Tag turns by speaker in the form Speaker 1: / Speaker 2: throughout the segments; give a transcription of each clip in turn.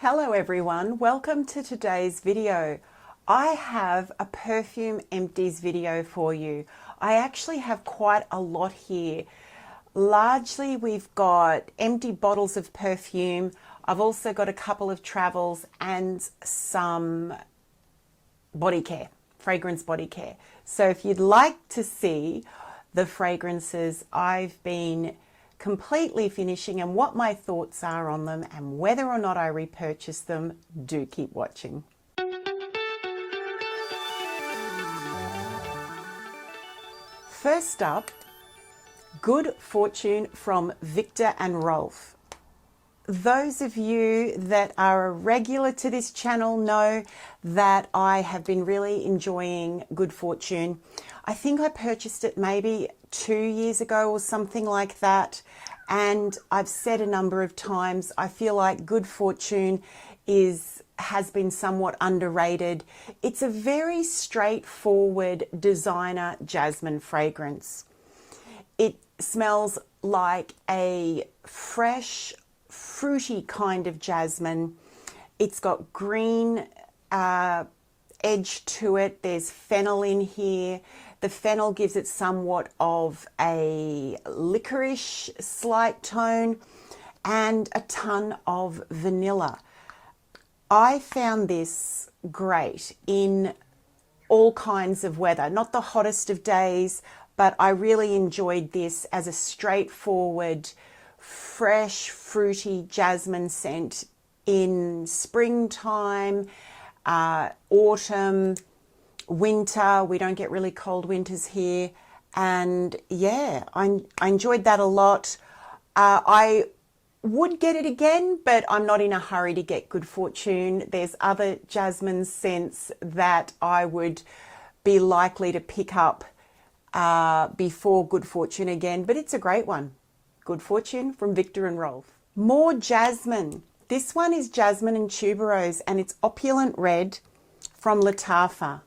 Speaker 1: Hello everyone, welcome to today's video. I have a perfume empties video for you. I actually have quite a lot here. Largely we've got empty bottles of perfume. I've also got a couple of travels and some body care, fragrance body care. So if you'd like to see the fragrances I've been completely finishing and what my thoughts are on them and whether or not I repurchase them, do keep watching. First up, Good Fortune from Viktor and Rolf. Those of you that are a regular to this channel know that I have been really enjoying Good Fortune. I think I purchased it maybe 2 years ago or something like that, and I've said a number of times I feel like Good Fortune has been somewhat underrated. It's a very straightforward designer jasmine fragrance. It smells like a fresh, fruity kind of jasmine. It's got green edge to it. There's fennel in here. The fennel gives it somewhat of a licorice slight tone and a ton of vanilla. I found this great in all kinds of weather, not the hottest of days, but I really enjoyed this as a straightforward, fresh, fruity jasmine scent in springtime, autumn, winter. We don't get really cold winters here, and yeah, I enjoyed that a lot. I would get it again, but I'm not in a hurry to get Good Fortune. There's other jasmine scents that I would be likely to pick up before Good Fortune again, but it's a great one. Good Fortune from Viktor and Rolf. More jasmine. This one is jasmine and tuberose, and it's Opulent Red from Lattafa.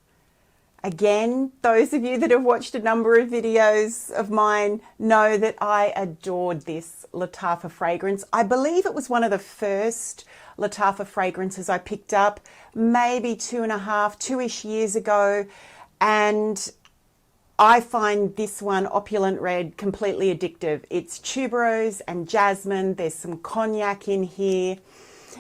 Speaker 1: Again, those of you that have watched a number of videos of mine know that I adored this Lattafa fragrance. I believe it was one of the first Lattafa fragrances I picked up, maybe 2.5-2-ish years ago, and I find this one, Opulent Red, completely addictive. It's tuberose and jasmine. There's some cognac in here.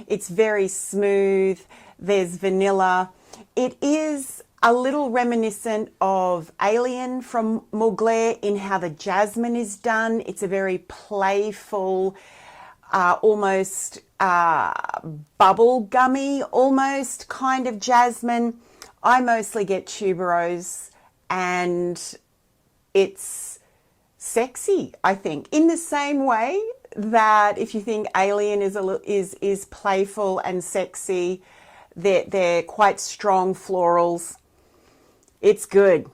Speaker 1: It's very smooth. There's vanilla. It is a little reminiscent of Alien from Mugler in how the jasmine is done. It's a very playful, almost bubble gummy, almost kind of jasmine. I mostly get tuberose, and it's sexy, I think, in the same way that if you think Alien is playful and sexy, they're quite strong florals. It's good.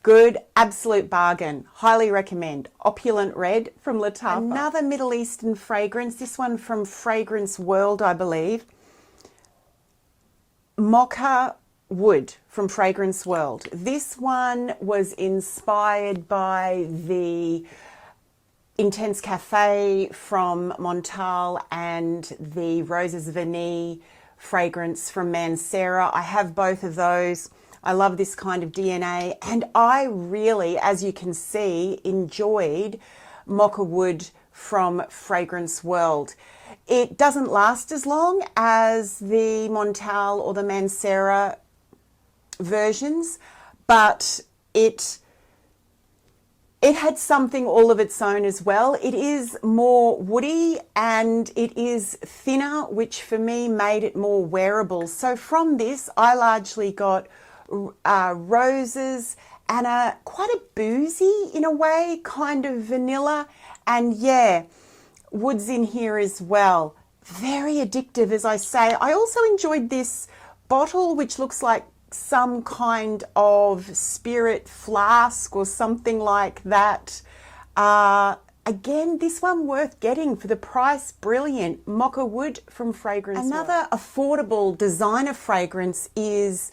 Speaker 1: Good, absolute bargain. Highly recommend. Opulent Red from Lattafa. Another Middle Eastern fragrance, this one from Fragrance World, I believe. Mocha Wood from Fragrance World. This one was inspired by the Intense Cafe from Montal and the Roses Vanille fragrance from Mancera. I have both of those. I love this kind of DNA, and I really, as you can see, enjoyed Mocha Wood from Fragrance World. It doesn't last as long as the Montal or the Mancera versions, but it had something all of its own as well. It is more woody and it is thinner, which for me made it more wearable. So from this, I largely got roses and quite a boozy, in a way, kind of vanilla. And yeah, wood's in here as well. Very addictive, as I say. I also enjoyed this bottle, which looks like some kind of spirit flask or something like that. Again, this one worth getting for the price. Brilliant. Mocha Wood from Fragrance. Another affordable designer fragrance is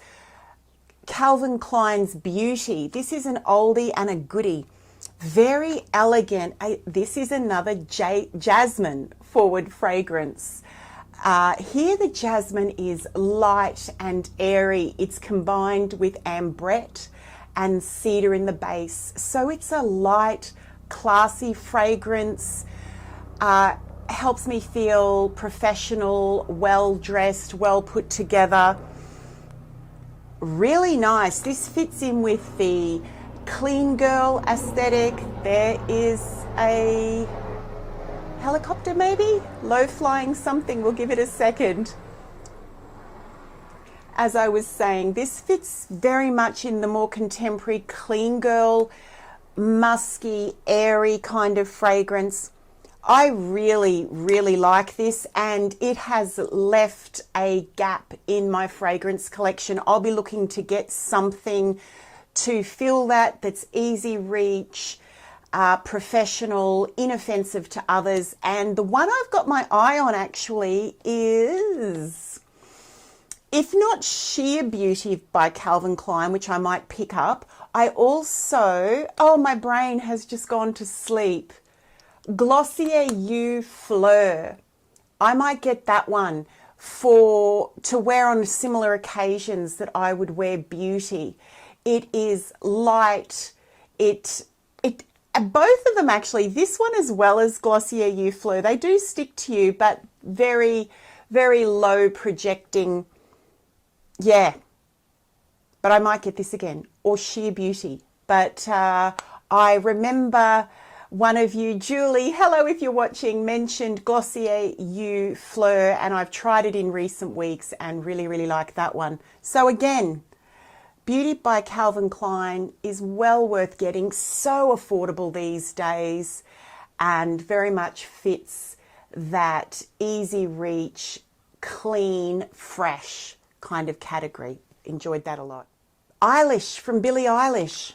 Speaker 1: Calvin Klein's Beauty. This is an oldie and a goodie. Very elegant. This is another jasmine forward fragrance. Here the jasmine is light and airy. It's combined with ambrette and cedar in the base. So it's a light, classy fragrance. Helps me feel professional, well-dressed, well put together. Really nice. This fits in with the clean girl aesthetic. There is a helicopter maybe? Low-flying something. We'll give it a second. As I was saying, this fits very much in the more contemporary clean girl, musky, airy kind of fragrance. I really, really like this, and it has left a gap in my fragrance collection. I'll be looking to get something to fill that, that's easy reach, professional, inoffensive to others. And the one I've got my eye on actually is, if not Sheer Beauty by Calvin Klein, which I might pick up, I also, oh, my brain has just gone to sleep. Glossier You Fleur. I might get that one to wear on similar occasions that I would wear beauty. It is light. Both of them actually, this one as well as Glossier You Fleur, they do stick to you, but very, very low projecting. Yeah. But I might get this again, or Sheer Beauty. But I remember one of you, Julie, hello if you're watching, mentioned Glossier You Fleur, and I've tried it in recent weeks and really, really like that one. So again, Beauty by Calvin Klein is well worth getting, so affordable these days, and very much fits that easy reach, clean, fresh kind of category. Enjoyed that a lot. Elish from Billie Eilish.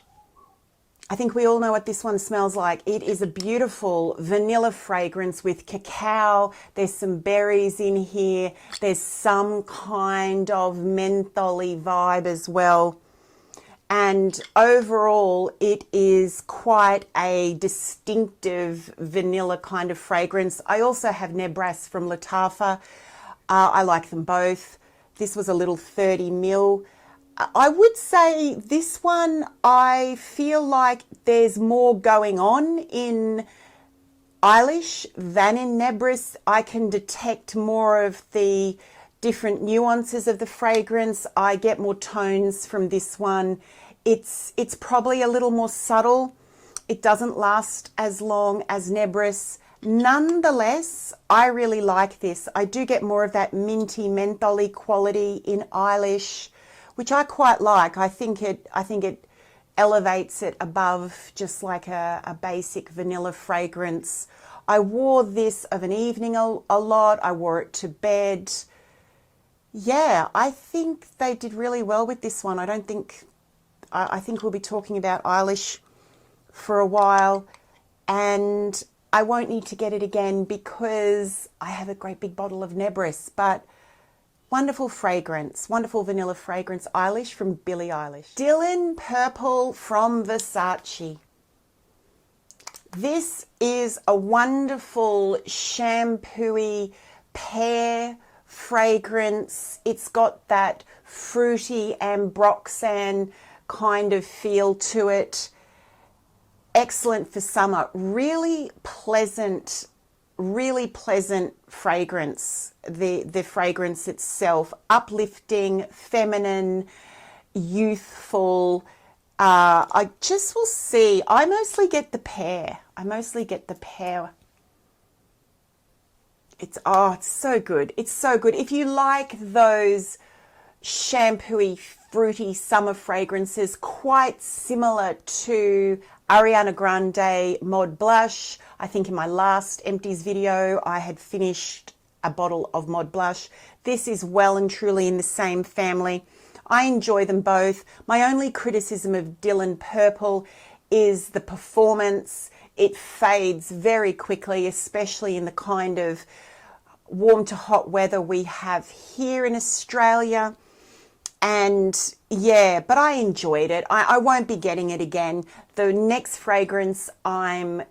Speaker 1: I think we all know what this one smells like. It is a beautiful vanilla fragrance with cacao. There's some berries in here. There's some kind of mentholy vibe as well. And overall, it is quite a distinctive vanilla kind of fragrance. I also have Nebras from Lattafa. I like them both. This was a little 30 ml. I would say this one, I feel like there's more going on in Elish than in Nebras. I can detect more of the different nuances of the fragrance. I get more tones from this one. It's probably a little more subtle. It doesn't last as long as Nebras. Nonetheless, I really like this. I do get more of that minty mentholy quality in Elish, which I quite like. I think it elevates it above just like a basic vanilla fragrance. I wore this of an evening a lot. I wore it to bed. Yeah, I think they did really well with this one. I think we'll be talking about Elish for a while, and I won't need to get it again because I have a great big bottle of Nebras, but wonderful fragrance, wonderful vanilla fragrance, Elish from Billie Eilish. Dylan Purple from Versace. This is a wonderful shampooy pear fragrance. It's got that fruity ambroxan kind of feel to it. Excellent for summer. Really pleasant fragrance. The fragrance itself, uplifting, feminine, youthful. I just will see. I mostly get the pear. It's so good. It's so good. If you like those shampooy, fruity summer fragrances, quite similar to Ariana Grande Mod Blush. I think in my last Empties video, I had finished a bottle of Mod Blush. This is well and truly in the same family. I enjoy them both. My only criticism of Dylan Purple is the performance. It fades very quickly, especially in the kind of warm to hot weather we have here in Australia. And yeah, but I enjoyed it. I won't be getting it again. The next fragrance I'm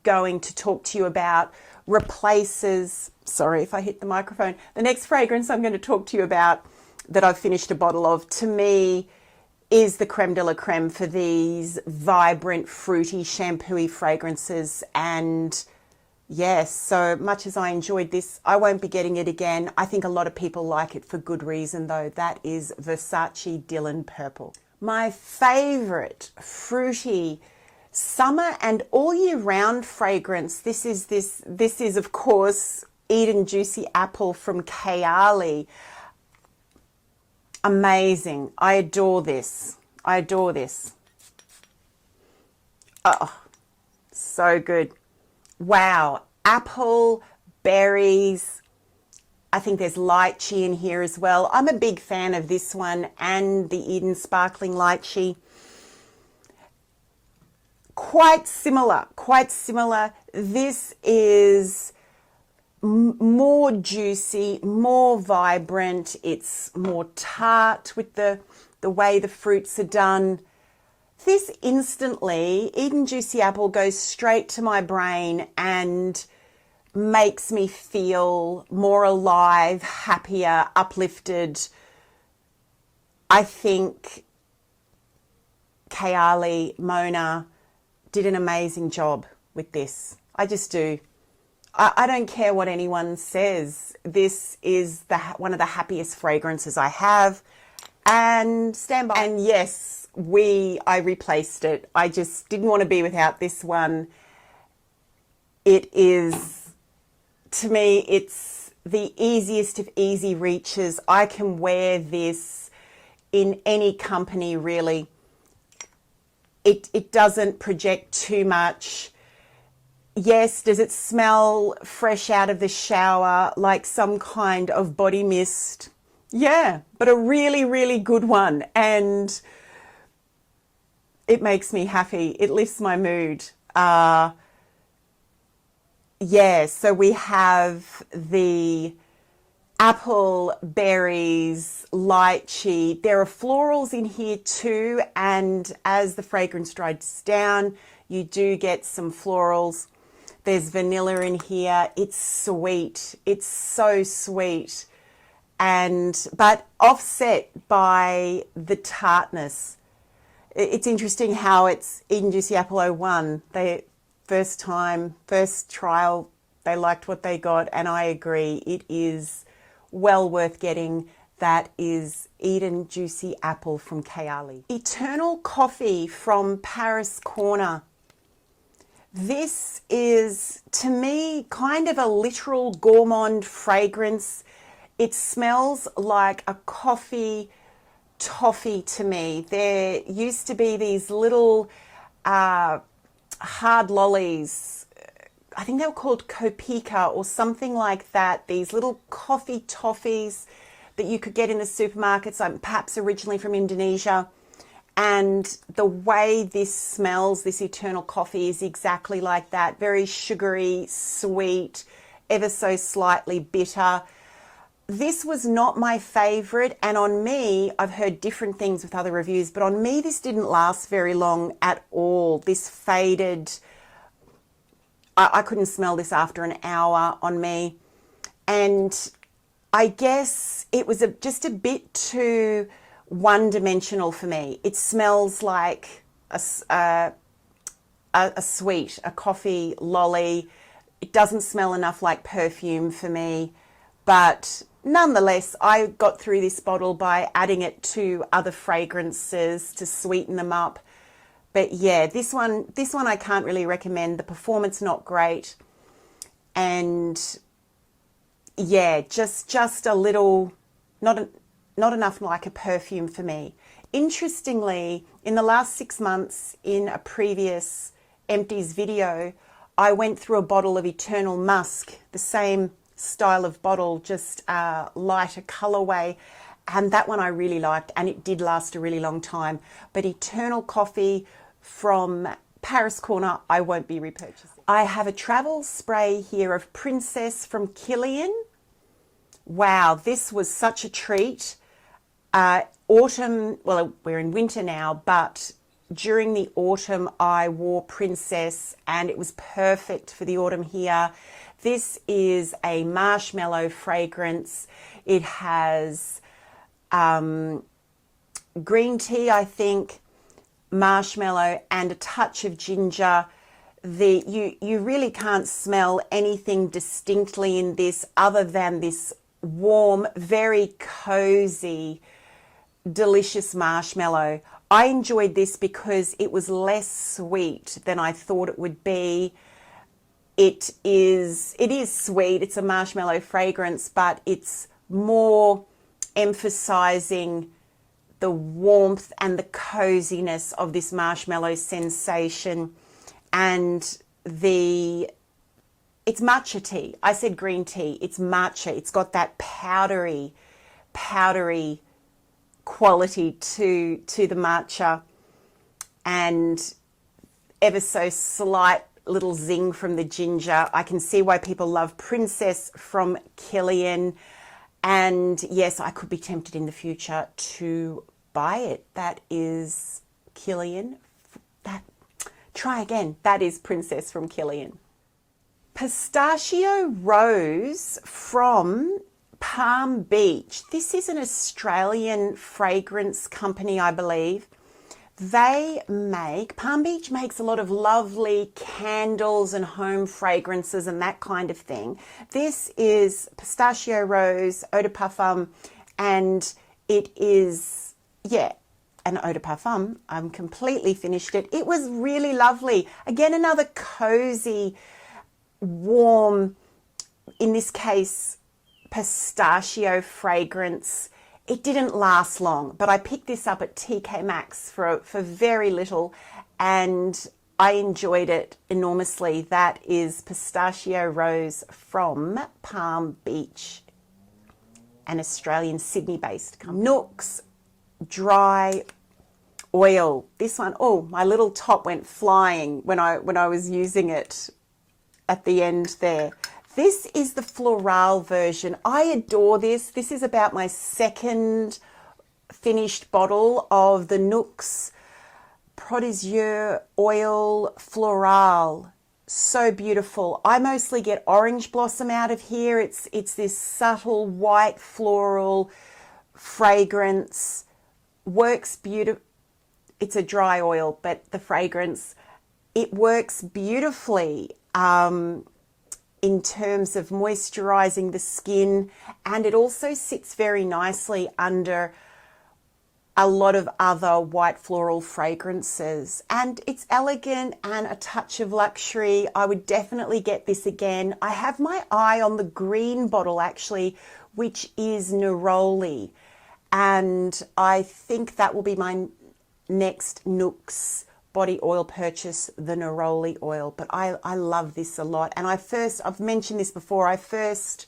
Speaker 1: going to talk to you about replaces, sorry if I hit the microphone, the next fragrance I'm going to talk to you about that I've finished a bottle of, to me, is the creme de la creme for these vibrant, fruity, shampooy fragrances. And yes, so much as I enjoyed this, I won't be getting it again. I think a lot of people like it for good reason though. That is Versace Dylan Purple. My favorite fruity summer and all year round fragrance. This is of course Eden Juicy Apple from Kayali. Amazing. I adore this. I adore this. Oh, so good. Wow. Apple, berries. I think there's lychee in here as well. I'm a big fan of this one and the Eden Sparkling Lychee. Quite similar, quite similar. This is more juicy, more vibrant. It's more tart with the way the fruits are done. This instantly, Eden Juicy Apple goes straight to my brain and makes me feel more alive, happier, uplifted. I think Kayali, Mona did an amazing job with this. I just do. I don't care what anyone says. This is one of the happiest fragrances I have. And stand by. And yes, I replaced it. I just didn't want to be without this one. It is, to me, it's the easiest of easy reaches. I can wear this in any company, really. It doesn't project too much. Yes, does it smell fresh out of the shower like some kind of body mist? Yeah, but a really, really good one. And it makes me happy. It lifts my mood. Yeah, so we have the apple, berries, lychee. There are florals in here too. And as the fragrance dries down, you do get some florals. There's vanilla in here. It's sweet. It's so sweet. But offset by the tartness. It's interesting how it's Eden Juicy Apple 01. First trial, they liked what they got, and I agree. It is well worth getting. That is Eden Juicy Apple from Kayali. Eternal Coffee from Paris Corner. This is, to me, kind of a literal gourmand fragrance. It smells like a coffee toffee to me. There used to be these little hard lollies. I think they were called Kopika or something like that. These little coffee toffees that you could get in the supermarkets, perhaps originally from Indonesia. And the way this smells, this Eternal Coffee, is exactly like that. Very sugary, sweet, ever so slightly bitter. This was not my favorite, and on me, I've heard different things with other reviews, but on me, this didn't last very long at all. This faded. I couldn't smell this after an hour on me. And I guess it was just a bit too one-dimensional for me. It smells like a sweet, a coffee lolly. It doesn't smell enough like perfume for me, but nonetheless, I got through this bottle by adding it to other fragrances to sweeten them up. But yeah, this one I can't really recommend. The performance not great, and yeah, just a little, not enough like a perfume for me. Interestingly, in the last 6 months, in a previous Empties video, I went through a bottle of Eternal Musk, the same style of bottle, just lighter colorway, and that one I really liked, and it did last a really long time. But Eternal Coffee from Paris Corner, I won't be repurchasing. I have a travel spray here of Princess from Kilian. Wow, this was such a treat. Autumn, well, we're in winter now, but during the autumn I wore Princess and it was perfect for the autumn here. This is a marshmallow fragrance. It has green tea, I think, marshmallow, and a touch of ginger. You really can't smell anything distinctly in this other than this warm, very cozy, delicious marshmallow. I enjoyed this because it was less sweet than I thought it would be. It is sweet. It's a marshmallow fragrance, but it's more emphasizing the warmth and the coziness of this marshmallow sensation. And it's matcha tea. I said green tea. It's matcha. It's got that powdery quality to the matcha, and ever so slight little zing from the ginger. I can see why people love Princess from Kilian. And yes, I could be tempted in the future to buy it. That is Kilian. Try again. That is Princess from Kilian. Pistachio Rose from Palm Beach. This is an Australian fragrance company, I believe. Palm Beach makes a lot of lovely candles and home fragrances and that kind of thing. This is Pistachio Rose Eau de Parfum, and it is, an eau de parfum. I'm completely finished it. It was really lovely. Again, another cozy, warm, in this case, pistachio fragrance. It didn't last long, but I picked this up at TK Maxx for very little, and I enjoyed it enormously. That is Pistachio Rose from Palm Beach, an Australian Sydney-based company. Nooks Dry Oil. This one, oh, my little top went flying when I was using it at the end there. This is the Florale version. I adore this. This is about my second finished bottle of the Nuxe Prodigeuse Oil Florale. So beautiful. I mostly get orange blossom out of here. It's this subtle white floral fragrance. Works beautiful. It's a dry oil, but the fragrance, it works beautifully in terms of moisturizing the skin, and it also sits very nicely under a lot of other white floral fragrances, and it's elegant and a touch of luxury. I would definitely get this again. I have my eye on the green bottle actually, which is neroli, and I think that will be my next Nooks body oil purchase, the neroli oil. But I love this a lot, and I've mentioned this before, I first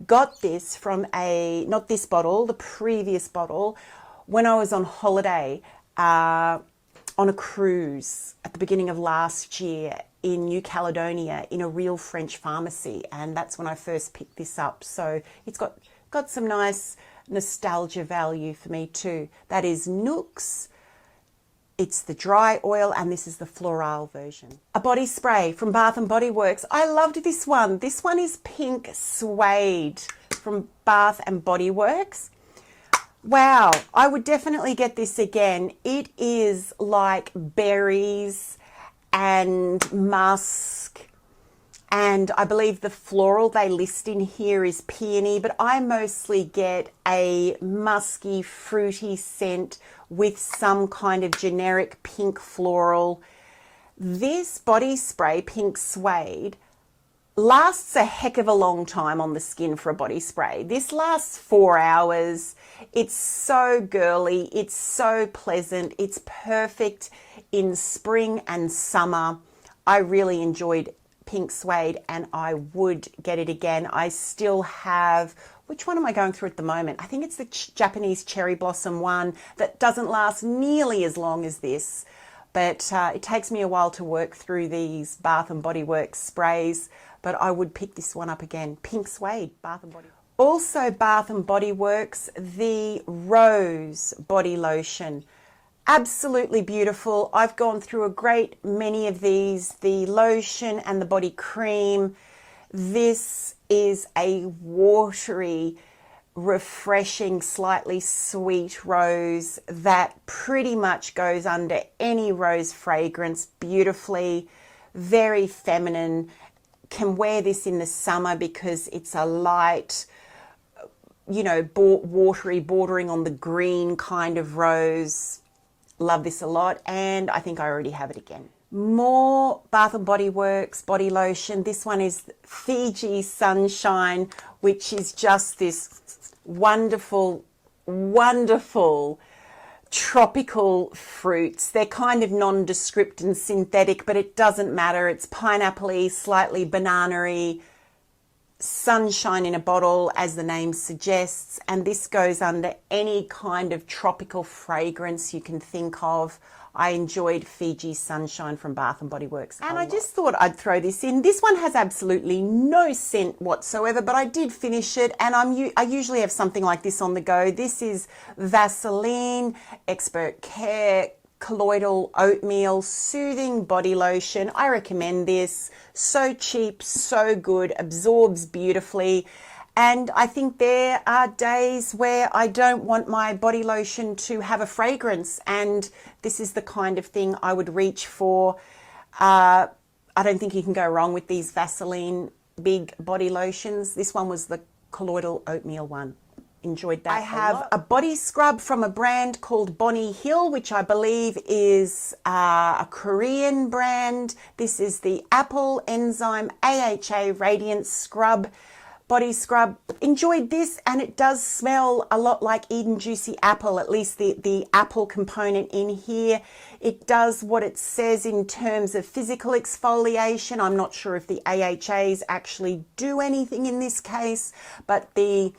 Speaker 1: got this from not this bottle, the previous bottle, when I was on holiday on a cruise at the beginning of last year in New Caledonia in a real French pharmacy, and that's when I first picked this up. So it's got some nice nostalgia value for me too. That is Nooks. It's the dry oil, and this is the Florale version. A body spray from Bath & Body Works. I loved this one. This one is Pink Suede from Bath & Body Works. Wow, I would definitely get this again. It is like berries and musk, and I believe the floral they list in here is peony, but I mostly get a musky, fruity scent with some kind of generic pink floral. This body spray, Pink Suede, lasts a heck of a long time on the skin for a body spray. This lasts 4 hours. It's so girly. It's so pleasant. It's perfect in spring and summer. I really enjoyed Pink Suede, and I would get it again. I still have, which one am I going through at the moment? I think it's the Japanese Cherry Blossom one that doesn't last nearly as long as this, but it takes me a while to work through these Bath & Body Works sprays, but I would pick this one up again. Pink Suede, Bath & Body. Also Bath & Body Works, the Rose Body Lotion. Absolutely beautiful. I've gone through a great many of these, the lotion and the body cream. This is a watery, refreshing, slightly sweet rose that pretty much goes under any rose fragrance beautifully, very feminine. Can wear this in the summer because it's a light, you know, watery, bordering on the green kind of rose. Love this a lot, and I think I already have it again. More Bath & Body Works body lotion. This one is Fiji Sunshine, which is just this wonderful, wonderful tropical fruits. They're kind of nondescript and synthetic, but it doesn't matter. It's pineapple-y, slightly banana-y, sunshine in a bottle, as the name suggests, and this goes under any kind of tropical fragrance you can think of. I enjoyed Fiji Sunshine from Bath & Body Works and I just thought I'd throw this in. This one has absolutely no scent whatsoever, but I did finish it, and I usually have something like this on the go. This is Vaseline Expert Care Colloidal Oatmeal Soothing Body Lotion. I recommend this. So cheap, so good, absorbs beautifully. And I think there are days where I don't want my body lotion to have a fragrance, and this is the kind of thing I would reach for. I don't think you can go wrong with these Vaseline big body lotions. This one was the colloidal oatmeal one. Enjoyed that. I have a body scrub from a brand called Bonnie Hill, which I believe is a Korean brand. This is the Apple Enzyme AHA Radiant Scrub body scrub. Enjoyed this, and it does smell a lot like Eden Juicy Apple, at least the apple component in here. It does what it says in terms of physical exfoliation. I'm not sure if the AHAs actually do anything in this case, but the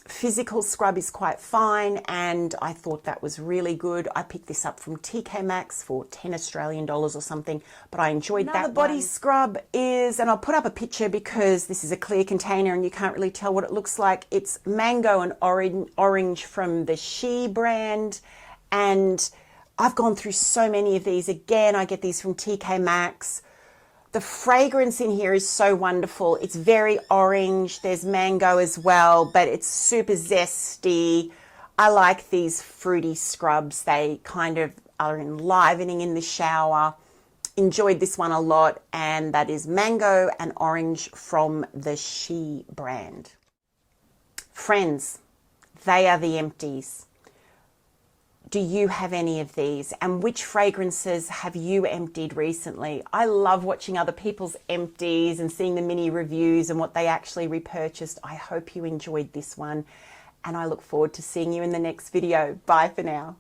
Speaker 1: physical scrub is quite fine, and I thought that was really good. I picked this up from TK Maxx for 10 Australian dollars or something, but I enjoyed that. Another body scrub is, and I'll put up a picture because this is a clear container and you can't really tell what it looks like. It's mango and orange from the She brand, and I've gone through so many of these. Again, I get these from TK Maxx. The fragrance in here is so wonderful. It's very orange. There's mango as well, but it's super zesty. I like these fruity scrubs. They kind of are enlivening in the shower. Enjoyed this one a lot, and that is mango and orange from the She brand. Friends, they are the Empties. Do you have any of these, and which fragrances have you emptied recently? I love watching other people's empties and seeing the mini reviews and what they actually repurchased. I hope you enjoyed this one, and I look forward to seeing you in the next video. Bye for now.